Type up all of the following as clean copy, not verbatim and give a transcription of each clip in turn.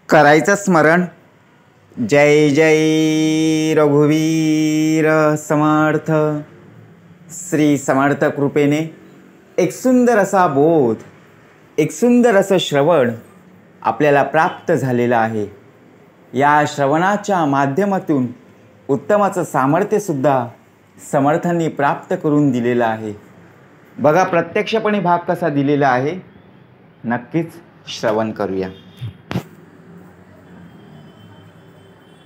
करायचं स्मरण. जय जय रघुवीर समर्थ. श्री समर्थ कृपेने एक सुंदर असा बोध, एक सुंदर असं श्रवण आपल्याला प्राप्त झालेलं आहे. या श्रवणाच्या माध्यमातून उत्तमाचं सामर्थ्यसुद्धा समर्थांनी प्राप्त करून दिलेलं आहे. बघा प्रत्यक्षपणे भाग कसा दिलेला आहे, नक्कीच श्रवण करूया.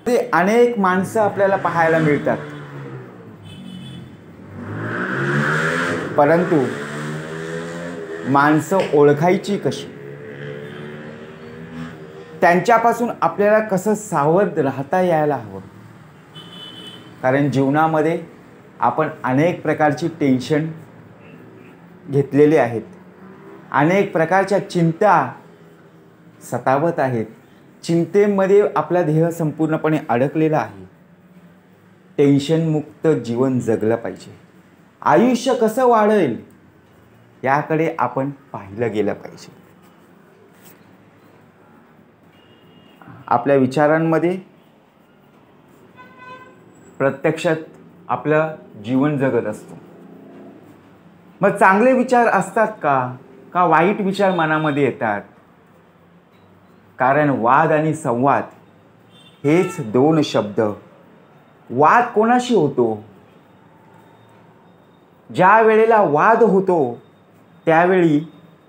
ते अनेक माणसं आपल्याला पाहायला मिळतात, परंतु माणसं ओळखायची कशी, त्यांच्यापासून आपल्याला कसं सावध राहता यायला हवं. कारण जीवनामध्ये आपण अनेक प्रकारची टेन्शन घेतलेली आहेत, अनेक प्रकारच्या चिंता सतावत आहेत. चिंतेमध्ये आपला देह संपूर्णपणे अडकलेला आहे. टेन्शनमुक्त जीवन जगलं पाहिजे. आयुष्य कसं वाढेल याकडे आपण पाहिलं गेलं पाहिजे. आपल्या विचारांमध्ये प्रत्यक्षात आपलं जीवन जगत असतो. मग चांगले विचार असतात का वाईट विचार मनामध्ये येतात? कारण वाद आणि संवाद हेच दोन शब्द. वाद कोणाशी होतो? ज्या वेळेला वाद होतो त्यावेळी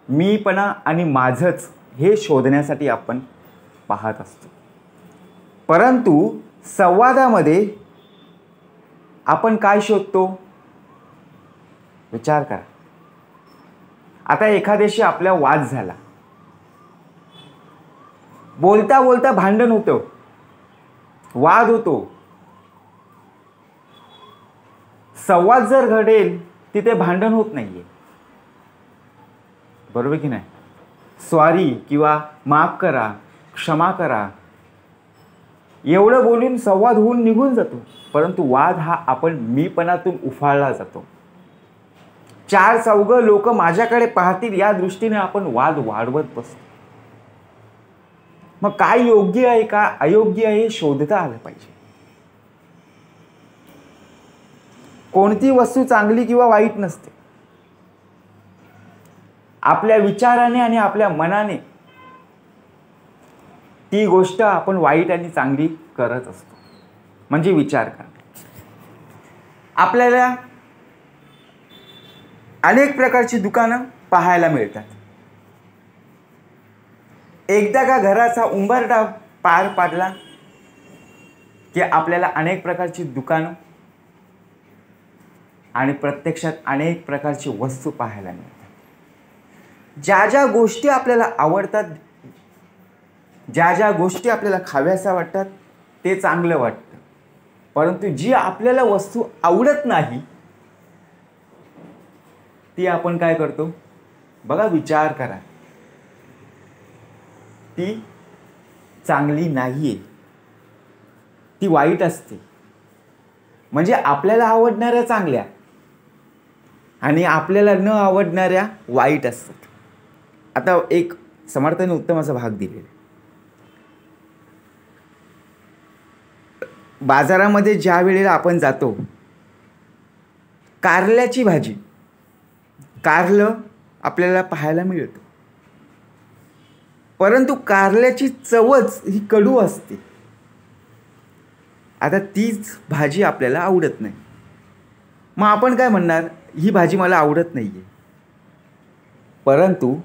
मीपणा आणि माझंच हे शोधण्यासाठी आपण पाहत असतो. परंतु संवादामध्ये आपण काय शोधतो? विचार करा. आता एखाद्याशी आपला वाद झाला, बोलता बोलता भांडण होतं, वाद होतो. संवाद जर घडेल तिथे भांडण होत नाहीये, बरोबर की नाही? सॉरी किंवा माफ करा, क्षमा करा, एवढं बोलून संवाद होऊन निघून जातो. परंतु वाद हा आपण मीपणातून उफाळला जातो. चार चौघं लोक माझ्याकडे पाहतील या दृष्टीने आपण वाद वाढवत बसतो. मग काय योग्य आहे का अयोग्य आहे हे शोधता आलं पाहिजे. कोणती वस्तू चांगली किंवा वाईट नसते. आपल्या विचाराने आणि आपल्या मनाने ती गोष्ट आपण वाईट आणि चांगली करत असतो. म्हणजे विचार करा. आपल्याला अनेक प्रकारची दुकानं पाहायला मिळतात. एकदा का घराचा उंबरठा पार पाडला की आपल्याला अनेक प्रकारची दुकानं आणि प्रत्यक्षात अनेक प्रकारची वस्तू पाहायला मिळतात. ज्या ज्या गोष्टी आपल्याला आवडतात, ज्या ज्या गोष्टी आपल्याला खाव्याशा वाटतात ते चांगलं वाटतं. परंतु जी आपल्याला वस्तू आवडत नाही ती आपण काय करतो? बघा, विचार करा. ती चांगली नाहीये, ती वाईट असते. म्हणजे आपल्याला आवडणाऱ्या चांगल्या आणि आपल्याला न आवडणाऱ्या वाईट असतात. आता एक समर्थाने उत्तम असा भाग दिलेला. बाजारामध्ये ज्या वेळेला आपण जातो, कारल्याची भाजी, कारलं आपल्याला पाहायला मिळतं, परंतु कारल्याची चवच ही कडू असते. आता तीच भाजी आपल्याला आवडत नाही. मग आपण काय म्हणणार? ही भाजी मला आवडत नाहीये. परंतु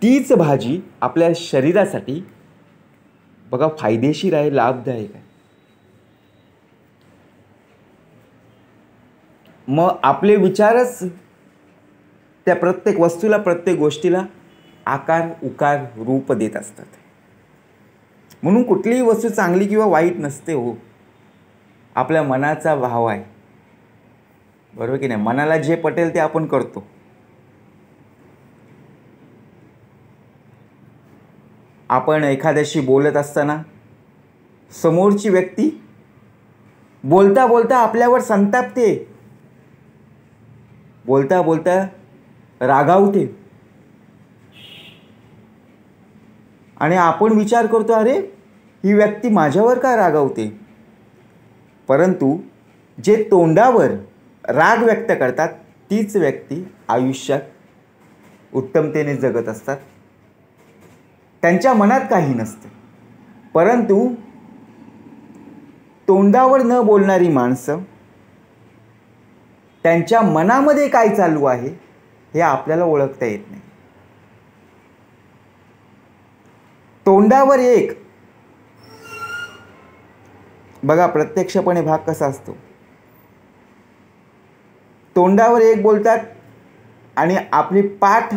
तीच भाजी आपल्या शरीरासाठी बघा फायदेशीर आहे, लाभदायक आहे. मग आपले विचारच त्या प्रत्येक वस्तूला, प्रत्येक गोष्टीला आकार उकार रूप देत असतात. म्हणून कुठलीही वस्तू चांगली किंवा वाईट नसते हो. आपल्या मनाचा भाव आहे, बरोबर की नाही? मनाला जे पटेल ते आपण करतो. आपण एखाद्याशी बोलत असताना समोरची व्यक्ती बोलता बोलता आपल्यावर संतापते, बोलता बोलता रागावते आणि आपण विचार करतो, अरे ही व्यक्ती माझ्यावर का रागावते. परंतु जे तोंडावर राग व्यक्त करतात तीच व्यक्ती आयुष्यात उत्तमतेने जगत असतात. त्यांच्या मनात काही नसते. परंतु तोंडावर न बोलणारी माणसं, त्यांच्या मनामध्ये काय चालू आहे हे आपल्याला ओळखता येत नाही. तोंडावर एक, बघा प्रत्यक्षपणे भाग कसा असतो. तोंडावर एक बोलतात आणि आपली पाठ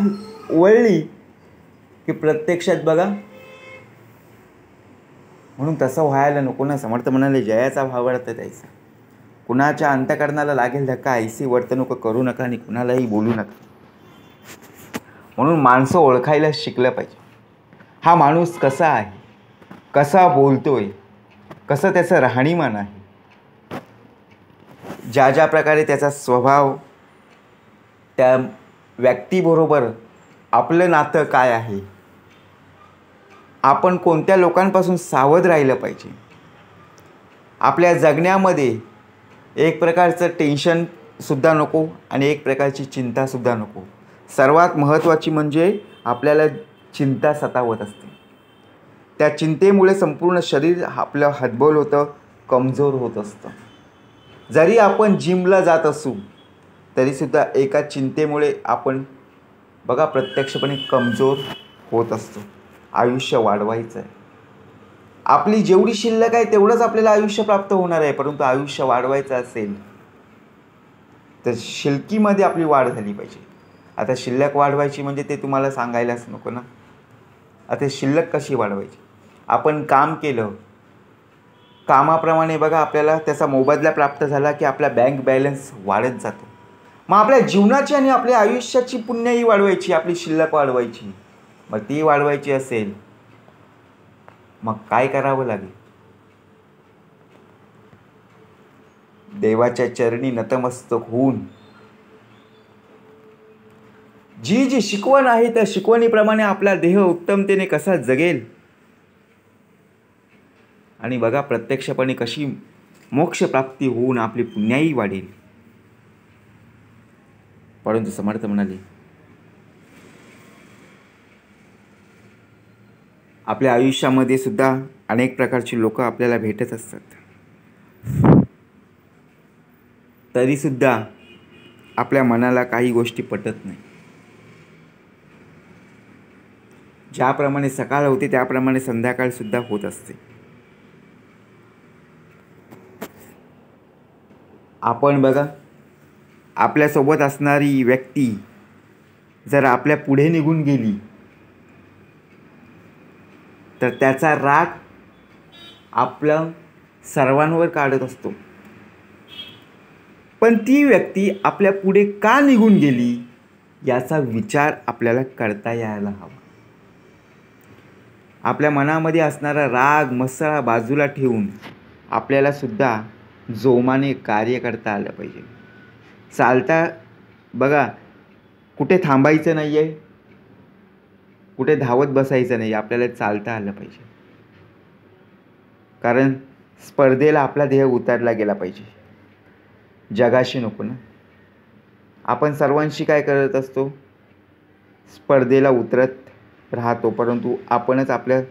वळली की प्रत्यक्षात बघा. म्हणून तसं व्हायला नको ना. समर्थ म्हणाले, जयाचा भाव वाढत द्यायचा. कुणाच्या अंतःकरणाला लागेल धक्का ऐसी वर्तणूक करू नका आणि कुणालाही बोलू नका. म्हणून माणसं ओळखायला शिकलं पाहिजे. हा माणूस कसा आहे, कसा बोलतोय, कसं त्याचं राहणीमान आहे, ज्या ज्या प्रकारे त्याचा स्वभाव, त्या व्यक्तीबरोबर आपलं नातं काय आहे, आपण कोणत्या लोकांपासून सावध राहिलं पाहिजे. आपल्या जगण्यामध्ये एक प्रकारचं टेन्शनसुद्धा नको आणि एक प्रकारची चिंतासुद्धा नको. सर्वात महत्त्वाची म्हणजे आपल्याला चिंता सतावत असते. त्या चिंतेमुळे संपूर्ण शरीर आपलं हतबल होतं, कमजोर होत असतं. जरी आपण जिमला जात असू तरीसुद्धा एका चिंतेमुळे आपण बघा प्रत्यक्षपणे कमजोर होत असतो. आयुष्य वाढवायचं आहे. आपली जेवढी शिल्लक आहे तेवढंच आपल्याला आयुष्य प्राप्त होणार आहे. परंतु आयुष्य वाढवायचं असेल तर शिल्लकीमध्ये आपली वाढ झाली पाहिजे. आता शिल्लक वाढवायची म्हणजे ते तुम्हाला सांगायलाच नको ना. आता शिल्लक कशी वाढवायची. आपण काम केलं, कामाप्रमाणे बघा आपल्याला त्याचा मोबदला प्राप्त झाला की आपला बँक बॅलन्स वाढत जातो. मग आपल्या जीवनाची आणि आपल्या आयुष्याची पुण्यही वाढवायची, आपली शिल्लक वाढवायची. मग ती वाढवायची असेल मग काय करावं लागेल. देवाच्या चरणी नतमस्तक होऊन जी जी शिकवण आहे त्या शिकवणीप्रमाणे आपला देह उत्तमतेने कसा जगेल आणि बघा प्रत्यक्षपणे कशी मोक्षप्राप्ती होऊन आपली पुण्याही वाढेल. परंतु समर्थ म्हणाले, आपल्या आयुष्यामध्ये सुद्धा अनेक प्रकारची लोक आपल्याला भेटत असतात. तरीसुद्धा आपल्या मनाला काही गोष्टी पटत नाही. ज्याप्रमाणे सकाळ होते त्याप्रमाणे संध्याकाळसुद्धा होत असते. आपण बघा आपल्यासोबत असणारी व्यक्ती जर आपल्या पुढे निघून गेली तर त्याचा राग आपल्या सर्वांवर काढत असतो. पण ती व्यक्ती आपल्या पुढे का निघून गेली याचा विचार आपल्याला करता यायला हवा. आपल्या मनामध्ये असणारा राग मत्सरा बाजूला ठेवून आपल्याला सुद्धा जोमाने कार्य करता आलं पाहिजे. चालता बघा कुठे थांबायचं नाही आहे, कुठे धावत बसायचं नाही, आपल्याला चालता आलं पाहिजे. कारण स्पर्धेला आपला देह उतरला गेला पाहिजे, जगाशी नको ना. आपण सर्वांशी काय करत असतो, स्पर्धेला उतरत राहतो. परंतु आपणच आपल्या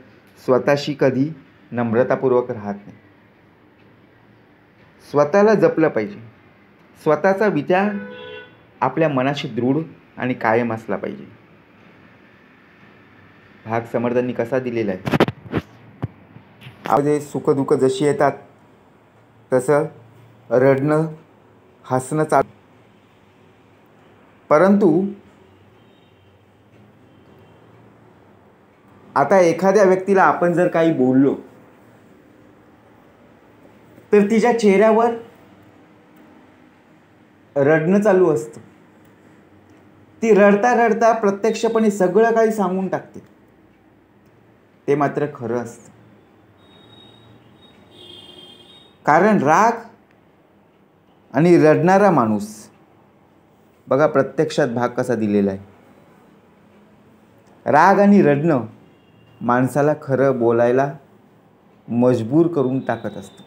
स्वतःशी कधी नम्रतापूर्वक राहत नाही. स्वतःला जपलं पाहिजे. स्वतःचा विचार आपल्या मनाशी दृढ आणि कायम असला पाहिजे. भाग समर्थांनी कसा दिलेला आहे. आपले सुखदुःख जशी येतात तसं रडणं हसणं चालू. परंतु आता एखाद्या व्यक्तीला आपण जर काही बोललो तर तिच्या चेहऱ्यावर रडणं चालू असतं. ती रडता रडता प्रत्यक्षपणे सगळं काही सांगून टाकते. ते मात्र खरं असतं. कारण राग आणि रडणारा माणूस बघा प्रत्यक्षात भाग कसा दिलेला आहे. राग आणि रडणं माणसाला खरं बोलायला मजबूर करून टाकत असतं.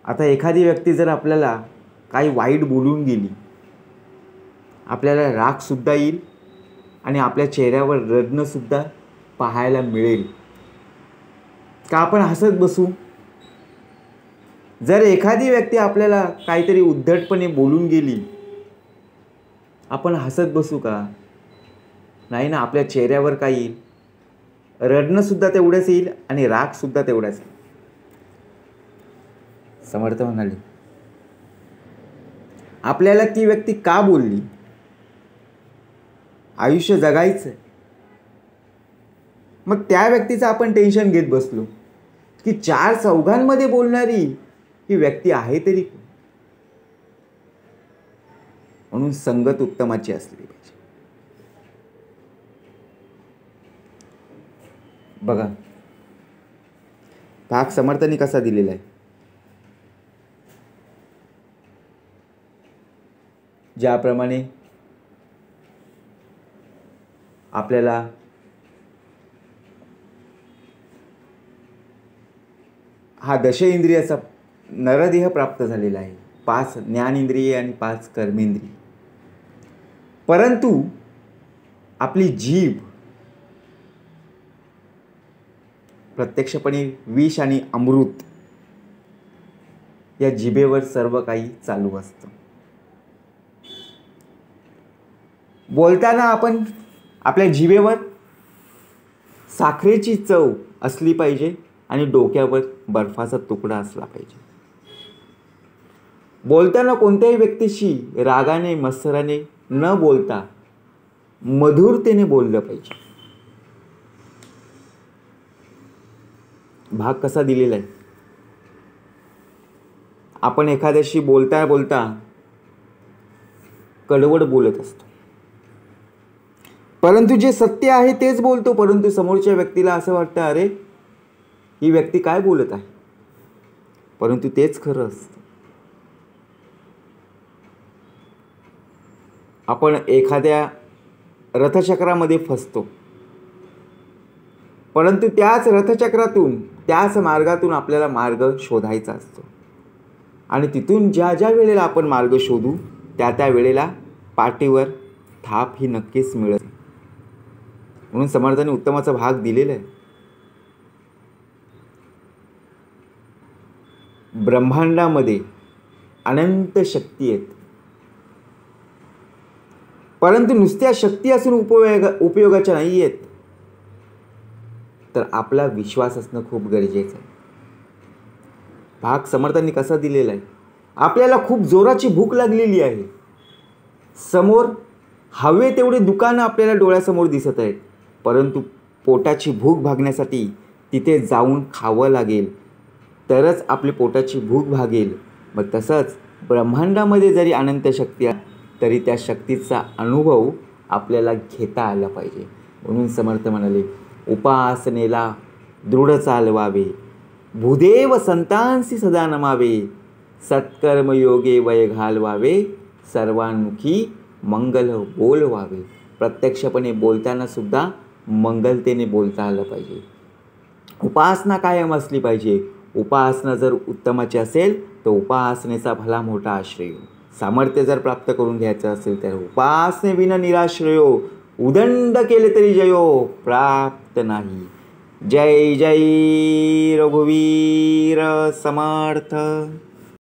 आता एखादी व्यक्ती जर आपल्याला काही वाईट बोलून गेली, आपल्याला रागसुद्धा येईल आणि आपल्या चेहऱ्यावर रडणंसुद्धा पाहायला मिळेल. का आपण हसत बसू? जर एखादी व्यक्ती आपल्याला काहीतरी उद्धटपणे बोलून गेली, आपण हसत बसू का? नाही ना. आपल्या चेहऱ्यावर काय येईल? रडणंसुद्धा तेवढंच येईल आणि रागसुद्धा तेवढाच येईल. समर्थ म्हणाले, आपल्याला ती व्यक्ती का बोलली? आयुष्य जगायचं. मग त्या व्यक्तीचं आपण टेन्शन घेत बसलो की चार चौघांमध्ये बोलणारी ही व्यक्ती आहे तरी कोण? म्हणून संगत उत्तमाची असली पाहिजे. बघा, भाग समर्थांनी कसा दिलेला आहे. ज्याप्रमाणे आपल्याला हा दशेंद्रियाचा नरदेह प्राप्त झालेला आहे. 5 ज्ञानेंद्रिये आणि 5 कर्मेंद्रिये. परंतु आपली जीभ प्रत्यक्षपणे विष आणि अमृत या जिभेवर सर्व काही चालू असतं. बोलताना आपण आपल्या जिभेवर साखरेची चव असली पाहिजे आणि डोक्यावर बर्फाचा तुकडा असला पाहिजे. बोलताना कोणत्याही व्यक्तीशी रागाने मत्सराने न बोलता मधुरतेने बोललं पाहिजे. भाग कसा दिलेला आहे. आपण एखाद्याशी बोलता बोलता कडवड बोलत असतो, परंतु जे सत्य आहे तेच बोलतो. परंतु समोरच्या व्यक्तीला असं वाटतं, अरे ही व्यक्ती काय बोलत आहे, परंतु तेच खरं असतं. आपण एखाद्या रथचक्रामध्ये फसतो, परंतु त्याच रथचक्रातून त्याच मार्गातून आपल्याला मार्ग शोधायचा असतो आणि तिथून ज्या ज्या वेळेला आपण मार्ग शोधू त्या वेळेला पाठीवर थाप ही नक्कीच मिळेल. म्हणून समर्थाने उत्तमाचा भाग दिलेला आहे. ब्रह्मांडामध्ये अनंत शक्ती आहेत, परंतु नुसत्या शक्ती असून उपयोगाच्या नाही आहेत. तर आपला विश्वास असणं खूप गरजेचं आहे. भाग समर्थांनी कसा दिलेला आहे. आपल्याला खूप जोराची भूक लागलेली आहे. समोर हवे तेवढे दुकानं आपल्याला डोळ्यासमोर दिसत आहेत, परंतु पोटाची भूक भागण्यासाठी तिथे जाऊन खावं लागेल, तरच आपली पोटाची भूक भागेल. मग तसंच ब्रह्मांडामध्ये जरी अनंत शक्ती आहे तरी त्या शक्तीचा अनुभव आपल्याला घेता आला पाहिजे. म्हणून समर्थ म्हणाले, उपासनेला दृढ चालवावे, भूदेव संतांसी सदा नमावे, सत्कर्मयोगे वय घालवावे, सर्वांमुखी मंगल बोलवावे. प्रत्यक्षपणे बोलताना सुद्धा मंगलतेने बोलता आलं पाहिजे. उपासना कायम असली पाहिजे. उपासना जर उत्तमाची असेल तर उपासनेचा भला मोठा आश्रय. सामर्थ्य जर प्राप्त करून घ्यायचं असेल तर उपासने विना निराश्रयो, उदंड केले तरी जयो प्राप्त नाही. जय जय रघुवीर समर्थ.